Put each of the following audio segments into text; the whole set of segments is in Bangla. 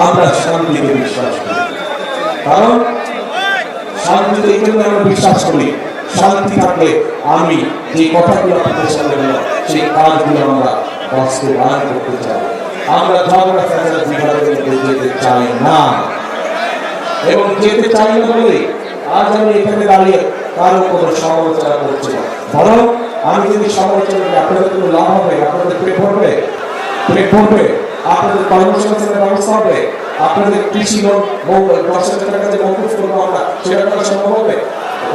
আমরা শান্তিতে বিশ্বাস করি, কারণ শান্তিতে এই জন্য আমরা বিশ্বাস করি, শান্তি থাকলে আমি যে কথাগুলো আপনাদের সামনে বললাম সেই কাজগুলো আমরা বাস্তবায়ন করতে চাই। আমরা ঝগড়া ফ্যাসাদ বিভাগের মধ্যে যেতে চাই না, এবং যেতে চাই না বলে আজ আমি এখানে দাঁড়িয়ে কারো কোনো সমালোচনা করছি না, বরং আমি যদি সমালোচনা করি আপনাদের কোনো লাভ হবে, আপনাদের পেট ভরবে, আপনাদের কর্মসংস্থানের ব্যবস্থা হবে, আপনাদের কৃষি লোন 10,000 টাকা যে মকুফ করবো আমরা, সেটা করা সম্ভব হবে?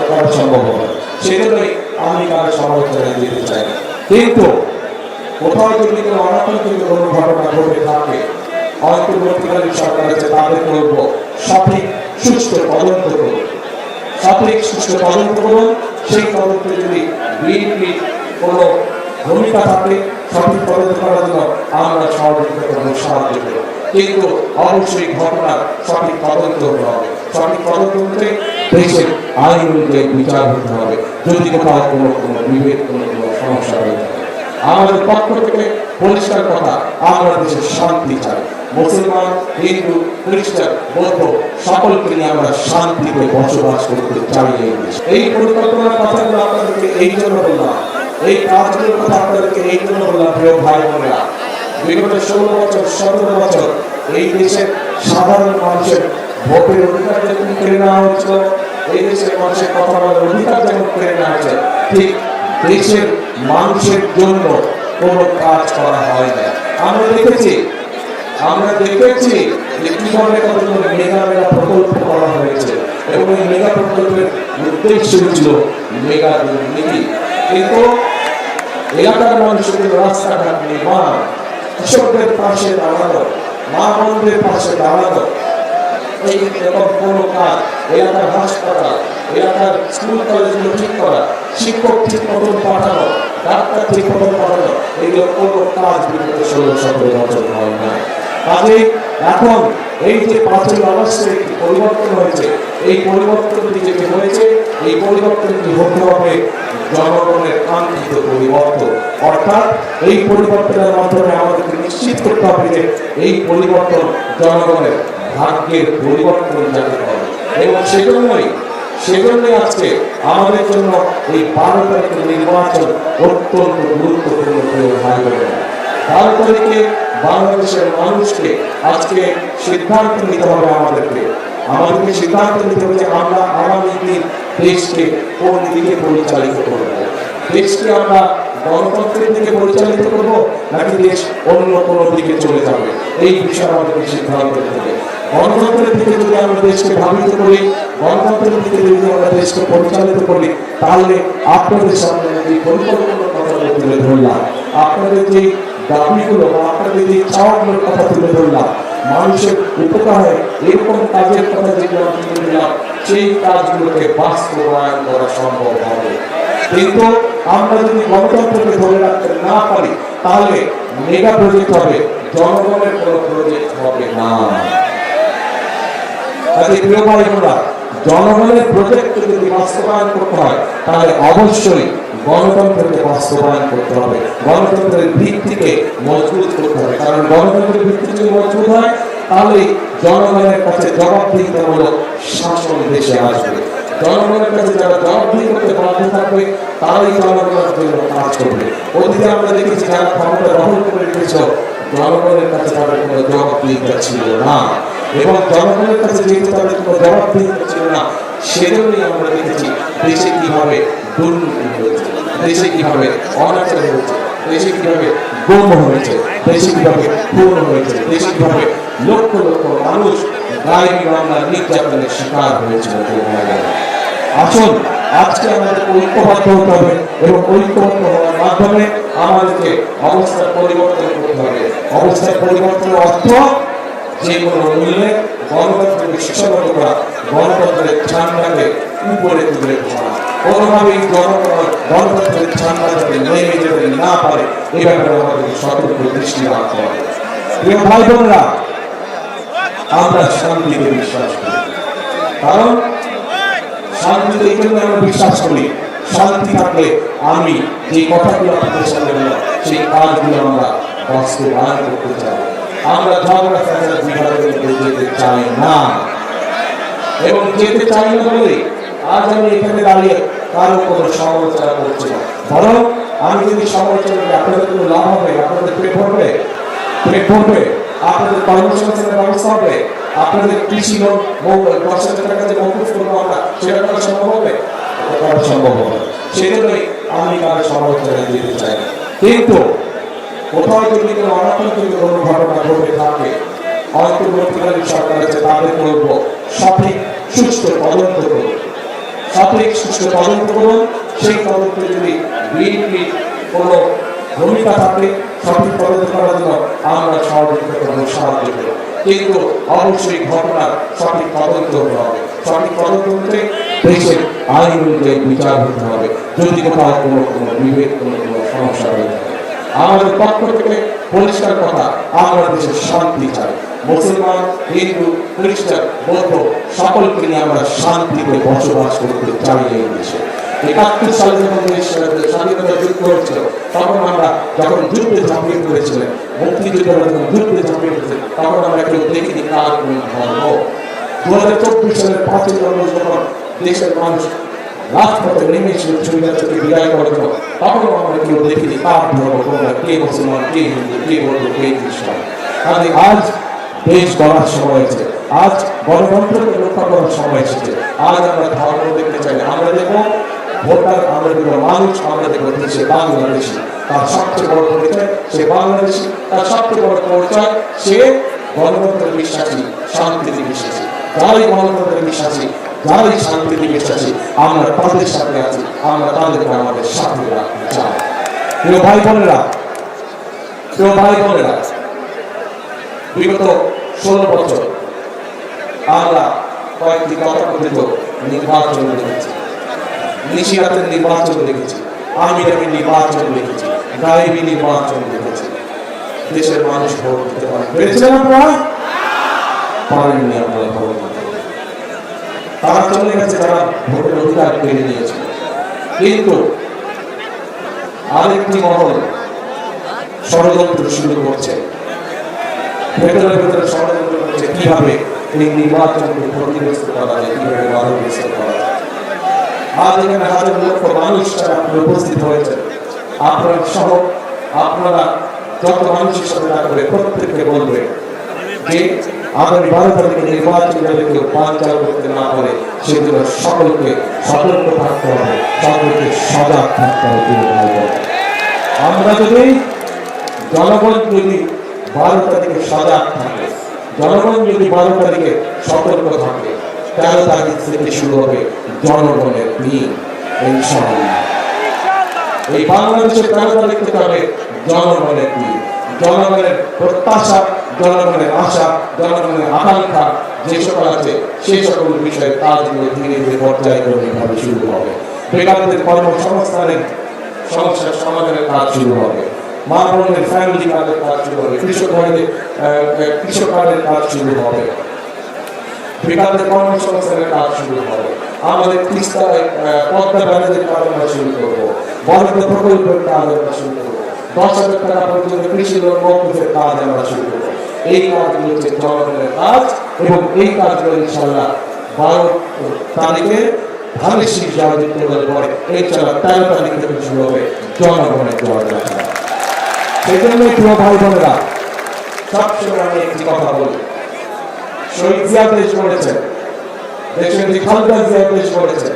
করা সম্ভব হবে। সেজন্যই আমি কারো সমালোচনায় দিতে চাই না। কিন্তু কোথাও যদি কোনো অনাকাঙ্ক্ষিত কোনো ঘটনা ঘটে থাকে, অন্তর্বর্তীকালীন সরকার আছে, তাদের বলবো সঠিক সুষ্ঠু তদন্ত করুন, সঠিক সুষ্ঠু তদন্ত করুন। সেই তদন্তে যদি বিএনপি কোনো ভূমিকা থাকে সঠিক তদন্ত করার জন্য আমরা সহযোগিতা করবো, সাহায্য করবো, কিন্তু অবশ্যই ঘটনার সঠিক তদন্ত হতে হবে। সঠিক তদন্ত হতে দেশের আইন অনুযায়ী বিচার হতে হবে। যদি কোথাও কোনো বিভেদ কোনো সমস্যা হয়ে থাকে, আমাদের পক্ষ থেকে পরিষ্কার কথা, আমরা দেশের শান্তি চাই। মুসলমান, হিন্দু, খ্রিস্টান, বৌদ্ধ সকলকে নিয়ে আমরা শান্তিতে বসবাস করতে চাই এই দেশে। এই পরিকল্পনার কথাগুলো আপনাদেরকে এই জন্য বললাম, এই কাজগুলোর কথা আপনাদেরকে এই জন্য বললাম, প্রিয় ভাই বোনেরা, বিগত 16 বছর 17 বছর এই দেশের সাধারণ মানুষের ভোটের অধিকার যেমন কেড়ে নেওয়া হচ্ছিল, এই দেশের মানুষের কথা বলার অধিকার যেমন কেড়ে নেওয়া হচ্ছে, ঠিক দেশের মানুষের জন্য কোনো কাজ করা হয় না। আমরা দেখেছি যে কিভাবে কতগুলো মেগা প্রকল্প করা হয়েছে, এবং এই মেগা প্রকল্পের উদ্দেশ্য ছিল মেগা দুর্নীতি। কিন্তু এলাকার মানুষের রাস্তাঘাট নির্মাণ, কৃষকদের পাশে দাঁড়ানো, মা বোনদের পাশে দাঁড়ানো, এই রকম কোনো কাজ, এলাকার হাসপাতাল, এলাকার স্কুল কলেজগুলো ঠিক করা, শিক্ষক ঠিক মতন পাঠানো, ডাক্তার ঠিক মতন পাঠানো, এগুলো কোনো কাজ বিগত 16-17 বছর হয় না। কাজেই এখন এই যে 5ই আগস্টে একটি পরিবর্তন হয়েছে, এই পরিবর্তনটি যেটি হয়েছে, এই পরিবর্তনটি হতে হবে জনগণের কাঙ্ক্ষিত পরিবর্তন। অর্থাৎ এই পরিবর্তনের মাধ্যমে আমাদেরকে নিশ্চিত করতে হবে যে এই পরিবর্তন জনগণের ভাগ্যের পরিবর্তন যাতে হবে, এবং সেজন্যই আজকে আমাদের জন্য এই 12 তারিখের নির্বাচন অত্যন্ত গুরুত্বপূর্ণ। ভাই বোনেরা, 12 তারিখে বাংলাদেশের মানুষকে আজকে সিদ্ধান্ত নিতে হবে, আমাদেরকে সিদ্ধান্ত নিতে হবে যে আমরা আগামী দিন দেশকে কোন দিকে পরিচালিত করব। দেশকে আমরা গণতন্ত্রের দিকে পরিচালিত করব, নাকি দেশ অন্য কোনো দিকে চলে যাবে, এই বিষয়ে আমাদেরকে সিদ্ধান্ত নিতে হবে। গণতন্ত্রের দিকে যদি আমরা দেশকে ধাবিত করি, গণতন্ত্রের দিকে যদি আমরা দেশকে পরিচালিত করি, তাহলে আপনাদের সামনে এই পরিকল্পনার কথা তুলে ধরলাম, আপনাদের যে দাবিগুলো বা আপনাদের যে চাওয়াগুলোর কথা তুলে ধরলাম, মানুষের উপকারে এরকম কাজের কথা যেগুলো তুলে দিলাম, সেই কাজগুলোকে বাস্তবায়ন করা সম্ভব হবে। কিন্তু আমরা যদি গণতন্ত্রকে ধরে রাখতে না পারি, তাহলে মেগা প্রজেক্ট হবে, জনগণের কোনো প্রজেক্ট হবে না। প্রিয় ভাই বোনেরা, জনগণের প্রজেক্ট যদি বাস্তবায়ন করতে হয়, তাহলে অবশ্যই গণতন্ত্রকে বাস্তবায়ন করতে হবে, গণতন্ত্রের ভিত্তিকে মজবুত করতে হবে। কারণ গণতন্ত্রের ভিত্তি যদি মজবুত হয়, তাহলে জনগণের কাছে জবাবদিহিতামূলক শাসন দেশে আসবে। জনগণের কাছে যারা জবাবদিহি করতে বাধ্য থাকবে, তারাই জনগণের জন্য কাজ করবে। অতীতে আমরা দেখেছি যারা ক্ষমতা দখল করে রেখেছিল, জনগণের কাছে তাদের কোনো জবাবদিহিতা ছিল না, এবং জনগণের কাছে যেহেতু তাদের কোনো জবাবদিহিতা ছিল না, সেজন্যই আমরা দেখেছি দেশে কিভাবে দুর্নীতি হয়েছে, দেশে কিভাবে অনাচার হয়েছে, দেশে কিভাবে গুম হয়েছে, দেশে কিভাবে খুন হয়েছে, দেশে কিভাবে লক্ষ লক্ষ মানুষ গায়েবী মামলার নির্যাতনের শিকার হয়েছিল। আসুন আজকে আমাদের ঐক্যবদ্ধ হতে হবে, এবং ঐক্যবদ্ধ হওয়ার মাধ্যমে আমাদেরকে অবস্থার পরিবর্তন করতে হবে। অবস্থার পরিবর্তনের অর্থ যে কোনো মূল্যে গণতন্ত্রের বিশ্বগত করা, গণতন্ত্রের ঠান্ডাকে উপরে তুলে ধরা, কোনোভাবেই জনগণ গণতন্ত্রের ঠান্ডা যাতে নেমে যেতে না পারে, এ ব্যাপারে আমাদের সতর্ক দৃষ্টি রাখতে হবে। প্রিয় ভাই বোনেরা, আমরা শান্তিতে বিশ্বাস করি, কারণ শান্তিতে এই জন্য আমরা বিশ্বাস করি, শান্তি থাকলে আমি যে কথাগুলো আপনাদের সামনে বললাম সেই কাজগুলো আমরা বাস্তবায়ন করতে চাই। আমরা ঝগড়া ফ্যাসাদ বিভাগের চাই না, এবং যেতে চাই না বলে আজ আমি এখানে দাঁড়িয়ে কারো কোনো সমালোচনা করছি না। বরং আমি যদি সমালোচনা করি আপনাদের কোনো লাভ হবে, আপনাদের পেট ভরবে, আপনাদের কর্মসংস্থানের ব্যবস্থা হবে, আপনাদের কৃষি লোন 10,000 টাকা যে মৌকুফ করবো আমরা, সেটা করা সম্ভব হবে? করা সম্ভব হবে। সেজন্যই আমি কারো সমালোচনা দিতে চাই না। কিন্তু কোথাও যদি কোনো অনাকাঙ্ক্ষিত কোনো ঘটনা ঘটে থাকে, অন্তর্বর্তীকালীন সরকার আছে, তাদের বলব সঠিক সুষ্ঠু তদন্ত করুন, সেই তদন্তে যদি বিএনপি কোনো ভূমিকা থাকে সঠিক তদন্ত করার জন্য আমরা সহযোগিতা করব, সাহায্য করব। কিন্তু অবশ্যই ঘটনার সঠিক তদন্ত হতে হবে। সঠিক তদন্ত হতে দেশের আইন অনুযায়ী বিচার হতে হবে। যদি কোথাও কোনো বিভেদ, কোনো সমস্যা হয়ে থাকে, আমাদের পক্ষ থেকে পরিষ্কার কথা, আমরা দেশের শান্তি চাই। মুসলমান, হিন্দু, খ্রিস্টান, বৌদ্ধ সকলকে নিয়ে আমরা শান্তিতে বসবাস করতে চাই এই দেশে। ৭১ সালে যখন দেশ স্বাধীনতা যুদ্ধ হয়েছিল, তখন আমরা যখন যুদ্ধে ঝাঁপিয়ে পড়েছিলেন, মুক্তিযুদ্ধের যখন যুদ্ধে ঝাঁপিয়ে পড়েছিলেন, তখন আমরা কেউ দেখিনি কার কোন ধর্ম। 2024 সালের 5ই আগস্ট যখন দেশের মানুষ রাজপথে নেমেছিল স্বৈরাচারকে বিদায় করার জন্য, তখন আমরা কেউ দেখিনি কার ধর্ম, কে মুসলমান, কে হিন্দু, কে বৌদ্ধ, কে খ্রিস্টান। কাজে আজ দেশ গড়ার সময় এসেছে, আজ গণতন্ত্রকে রক্ষা করার সময় এসেছে। আজ আমরা ধর্ম দেখতে চাই না, আমরা দেখবো ভোটার, আমরা দেখবো মানুষ, আমরা দেখবো দেশে বাংলাদেশি। তার সবচেয়ে বড় পরিচয় সে বাংলাদেশি, তার সবচেয়ে বড় পরিচয় সে গণতন্ত্রের বিশ্বাসী, শান্তিতে বিশ্বাসী। যারাই গণতন্ত্রের বিশ্বাসী, যারাই শান্তিতে বিশ্বাসী, আমরা তাদের সাথে আছি, আমরা তাদেরকে আমাদের সাথে রাখতে চাই। প্রিয় ভাই বোনেরা, বিগত 16 বছর আমরা কয়েকটি তথাকথিত নির্বাচন দেখেছি, নিশিরাতের নির্বাচন দেখেছি, আমিরামি নির্বাচন দেখেছি, গায়েবী নির্বাচন দেখেছি। দেশের মানুষ ভোট দিতে পেরেছিলেন আপনারা? পারেননি আপনারা ভোট দিতে। তারা চলে গেছে, তারা ভোটের অধিকার কেড়ে নিয়েছিল। কিন্তু আরেকটি মহল ষড়যন্ত্র শুরু করছে, ভেতরে ষড়যন্ত্র করছে কিভাবে এই নির্বাচনকে ক্ষতিগ্রস্ত করা যায়, কিভাবে বাধাগ্রস্ত করা যায়। আজ এখানে হাজার লক্ষ মানুষ উপস্থিত হয়েছে, আপনারা সহ আপনারা যত মানুষের সাথে না করে প্রত্যেককে বলবে যে আগামী 12 তারিখে নির্বাচন যাতে কেউ বানচাল করতে না পারে, সেগুলো সকলকে সতর্ক থাকতে হবে, সকলকে সজাগ থাকতে হবে। আমরা যদি জনগণ যদি 12 তারিখে সজাগ থাকে, জনগণ যদি 12 তারিখে সতর্ক থাকে, 13 তারিখ থেকে শুরু হবে জনগণের দিন। ইনশাআল্লাহ এই বাংলাদেশের 13 তারিখ থেকে হবে জনগণের দিন, জনগণের প্রত্যাশা, জনগণের আশা, জনগণের আকাঙ্ক্ষা যে সকল আছে সেই সকল বিষয়ে কাজগুলো ধীরে ধীরে পর্যায়ক্রমিকভাবে শুরু হবে। বেকারদের কর্মসংস্থানের সমস্যার সমাধানের কাজ শুরু হবে, মা বোনের ফ্যামিলি কার্ডের কাজ শুরু হবে, কৃষক কার্ডের কাজ শুরু হবে, বেকারদের কর্মসংস্থানের কাজ শুরু হবে। আমাদের পদ্মা ব্যারেজের কাজ আমরা শুরু করবো, বরাদ্দ প্রকল্পের কাজ আমরা শুরু করবো, 10,000 টাকা পর্যন্ত কৃষি লোন মৌকুফের কাজ আমরা শুরু করবো। এই কাজগুলো হচ্ছে জনগণের কাজ, এবং এই কাজগুলো ইনশাআল্লাহ 12 তারিখে ধানের শীষ যুক্ত হওয়ার পরে এছাড়া 13 তারিখ থেকে শুরু হবে জনগণের জয়যাত্রা। সেই জন্যই প্রিয় ভাই বোনেরা, সবসময় আমি একটি কথা বলি, শহীদ জিয়া দেশ করেছেন, দেশের খালেদা জিয়া দেশ করেছেন,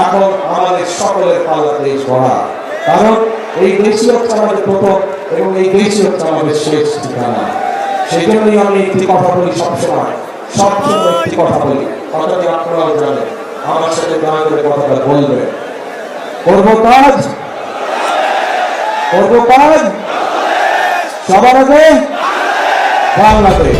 এখন আমাদের সকলের পালা দেশ গড়া। কারণ এই দেশই হচ্ছে আমাদের প্রথম এবং এই দেশই হচ্ছে আমাদের শেষ ঠিকানা। সেই জন্যই আমি একটি কথা বলি, সবসময় একটি কথা বলি, কথাটি আপনারাও জানেন, আমার সাথে দয়া করে কথাটা বলবেন। করবো কাজ সবার আগে বাংলাদেশ।